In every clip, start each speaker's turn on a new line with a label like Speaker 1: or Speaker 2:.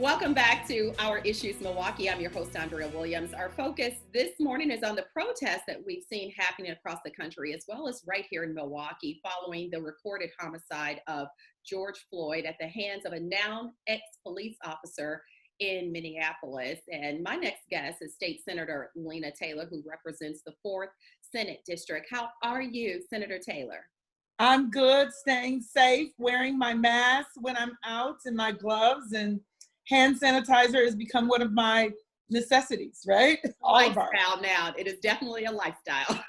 Speaker 1: Welcome back to Our Issues Milwaukee. I'm your host, Andrea Williams. Our focus this morning is on the protests that we've seen happening across the country, as well as right here in Milwaukee, following the recorded homicide of George Floyd at the hands of a now ex-police officer in Minneapolis. And my next guest is State Senator Lena Taylor, who represents the 4th Senate District. How are you, Senator Taylor?
Speaker 2: I'm good, staying safe, wearing my mask when I'm out and my gloves, and hand sanitizer has become one of my necessities, right?
Speaker 1: Lifestyle now. It is definitely a lifestyle.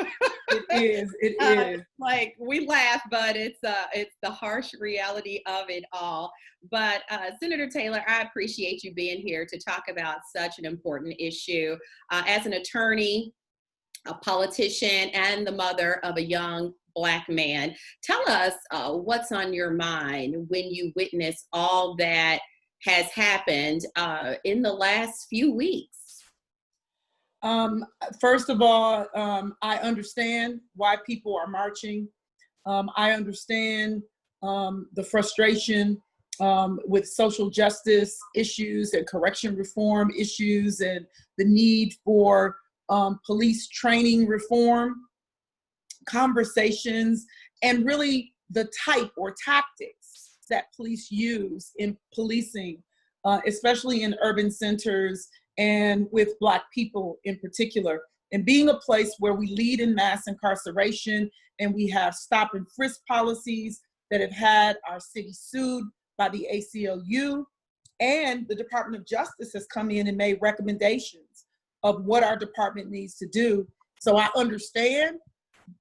Speaker 2: It is.
Speaker 1: Like, we laugh, but it's the harsh reality of it all. But Senator Taylor, I appreciate you being here to talk about such an important issue. As an attorney, a politician, and the mother of a young Black man, tell us what's on your mind when you witness all that has happened in the last few weeks.
Speaker 2: First of all, I understand why people are marching. I understand the frustration with social justice issues and correction reform issues and the need for police training reform, conversations, and really the type or tactics that police use in policing, especially in urban centers and with Black people in particular. And being a place where we lead in mass incarceration and we have stop and frisk policies that have had our city sued by the ACLU, and the Department of Justice has come in and made recommendations of what our department needs to do. So I understand,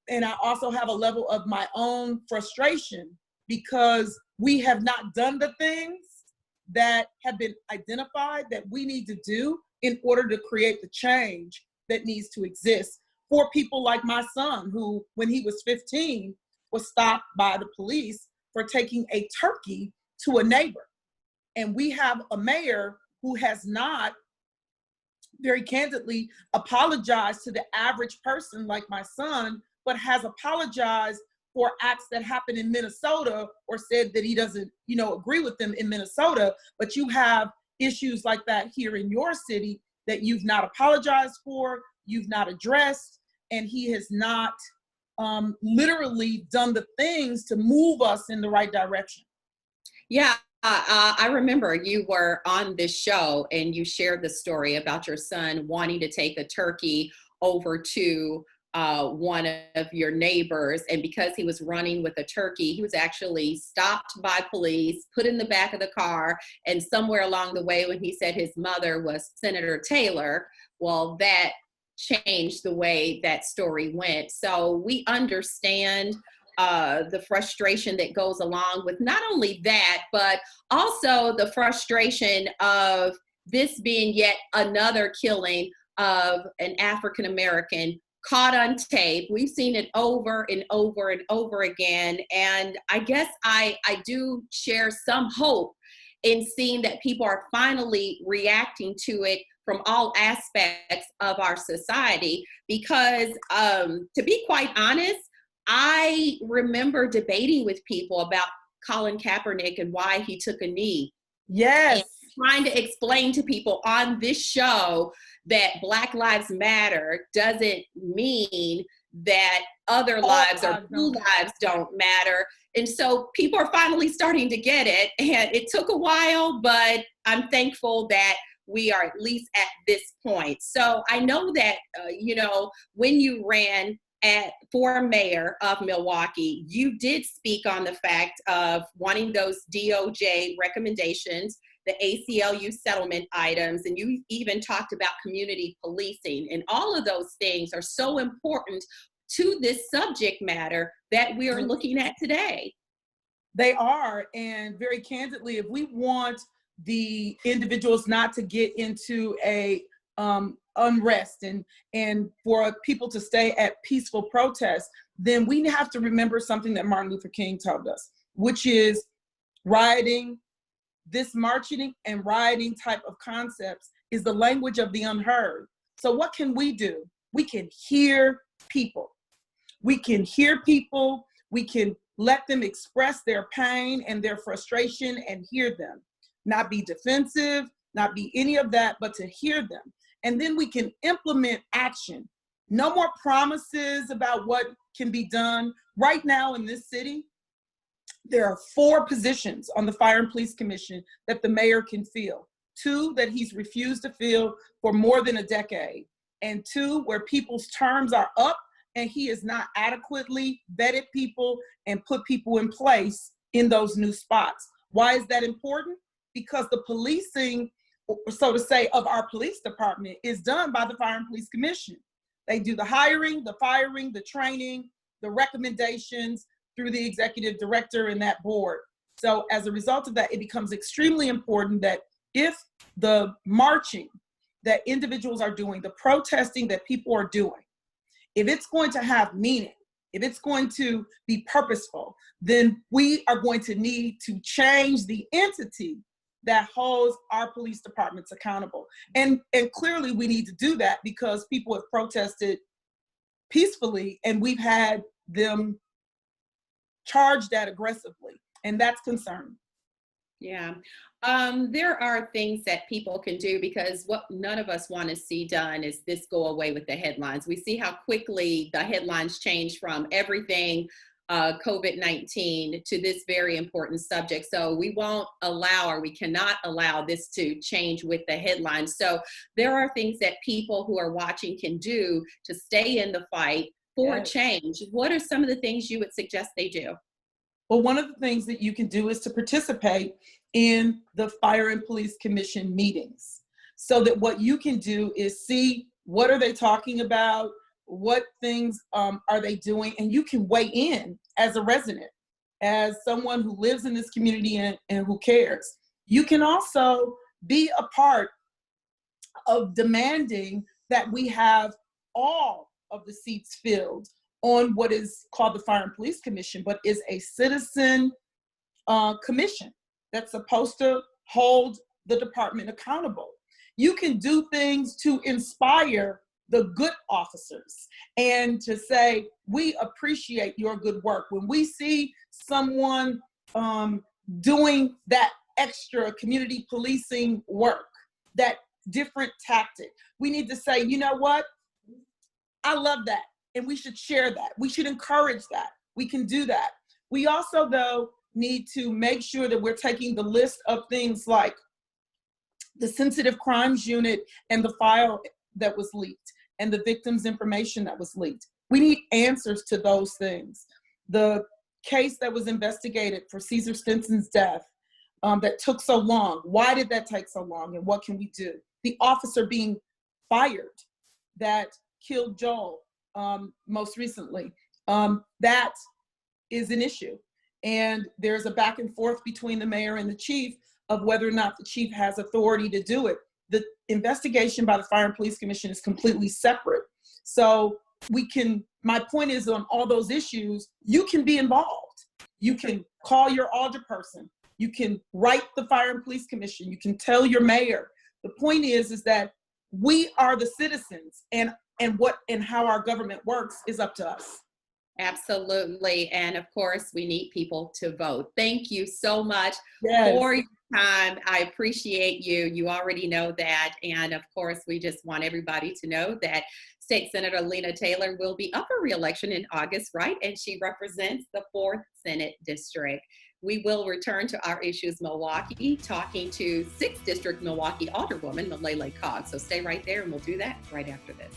Speaker 2: and I also have a level of my own frustration because we have not done the things that have been identified that we need to do in order to create the change that needs to exist for people like my son, who, when he was 15, was stopped by the police for taking a turkey to a neighbor. And we have a mayor who has not, very candidly, apologized to the average person like my son, but has apologized for acts that happened in Minnesota, or said that he doesn't, agree with them in Minnesota. But you have issues like that here in your city that you've not apologized for, you've not addressed, and he has not literally done the things to move us in the right direction.
Speaker 1: Yeah, I remember you were on this show and you shared the story about your son wanting to take a turkey over to one of your neighbors, and because he was running with a turkey, he was actually stopped by police, put in the back of the car, and somewhere along the way, when he said his mother was Senator Taylor, well, that changed the way that story went. So we understand the frustration that goes along with not only that, but also the frustration of this being yet another killing of an African American caught on tape. We've seen it over and over and over again. And I guess I do share some hope in seeing that people are finally reacting to it from all aspects of our society. Because to be quite honest, I remember debating with people about Colin Kaepernick and why he took a knee.
Speaker 2: Yes.
Speaker 1: And trying to explain to people on this show that Black Lives Matter doesn't mean that other lives or blue lives don't matter. And so people are finally starting to get it. And it took a while, but I'm thankful that we are at least at this point. So I know that, when you ran for mayor of Milwaukee, you did speak on the fact of wanting those DOJ recommendations, the ACLU settlement items, and you even talked about community policing. And all of those things are so important to this subject matter that we are looking at today.
Speaker 2: They are, and very candidly, if we want the individuals not to get into a unrest and for people to stay at peaceful protests, then we have to remember something that Martin Luther King told us, which is rioting. This marching and rioting type of concepts is the language of the unheard. So what can we do? We can hear people. We can hear people. We can let them express their pain and their frustration and hear them. Not be defensive, not be any of that, but to hear them. And then we can implement action. No more promises about what can be done. Right now in this city, there are 4 positions on the Fire and Police Commission that the mayor can fill. 2 that he's refused to fill for more than a decade, and 2 where people's terms are up and he has not adequately vetted people and put people in place in those new spots. Why is that important? Because the policing, so to say, of our police department is done by the Fire and Police Commission. They do the hiring, the firing, the training, the recommendations through the executive director and that board. So as a result of that, it becomes extremely important that if the marching that individuals are doing, the protesting that people are doing, if it's going to have meaning, if it's going to be purposeful, then we are going to need to change the entity that holds our police departments accountable. And clearly we need to do that because people have protested peacefully and we've had them charged at aggressively, and that's concerning.
Speaker 1: Yeah. There are things that people can do, because what none of us want to see done is this go away with the headlines. We see how quickly the headlines change from everything COVID-19 to this very important subject. So we won't allow, or we cannot allow this to change with the headlines. So there are things that people who are watching can do to stay in the fight for change. What are some of the things you would suggest they do?
Speaker 2: Well, one of the things that you can do is to participate in the Fire and Police Commission meetings, so that what you can do is see what are they talking about, what things are they doing, and you can weigh in as a resident, as someone who lives in this community and who cares. You can also be a part of demanding that we have all of the seats filled on what is called the Fire and Police Commission, but is a citizen commission that's supposed to hold the department accountable. You can do things to inspire the good officers and to say, we appreciate your good work. When we see someone doing that extra community policing work, that different tactic, we need to say, you know what? I love that. And we should share that. We should encourage that. We can do that. We also, though, need to make sure that we're taking the list of things like the sensitive crimes unit and the file that was leaked and the victim's information that was leaked. We need answers to those things. The case that was investigated for Cesar Stinson's death that took so long. Why did that take so long, and what can we do? The officer being fired that killed Joel most recently. That is an issue. And there's a back and forth between the mayor and the chief of whether or not the chief has authority to do it. The investigation by the Fire and Police Commission is completely separate. So we can, my point is, on all those issues, you can be involved. You can call your alderperson. You can write the Fire and Police Commission. You can tell your mayor. The point is that we are the citizens, and what and how our government works is up to us.
Speaker 1: Absolutely. And of course, we need people to vote. Thank you so much
Speaker 2: Yes.
Speaker 1: for your time. I appreciate you. You already know that. And of course, we just want everybody to know that State Senator Lena Taylor will be up for re-election in August, right? And she represents the 4th Senate District. We will return to Our Issues Milwaukee, talking to 6th District Milwaukee Alderwoman, Malele Cogg. So stay right there, and we'll do that right after this.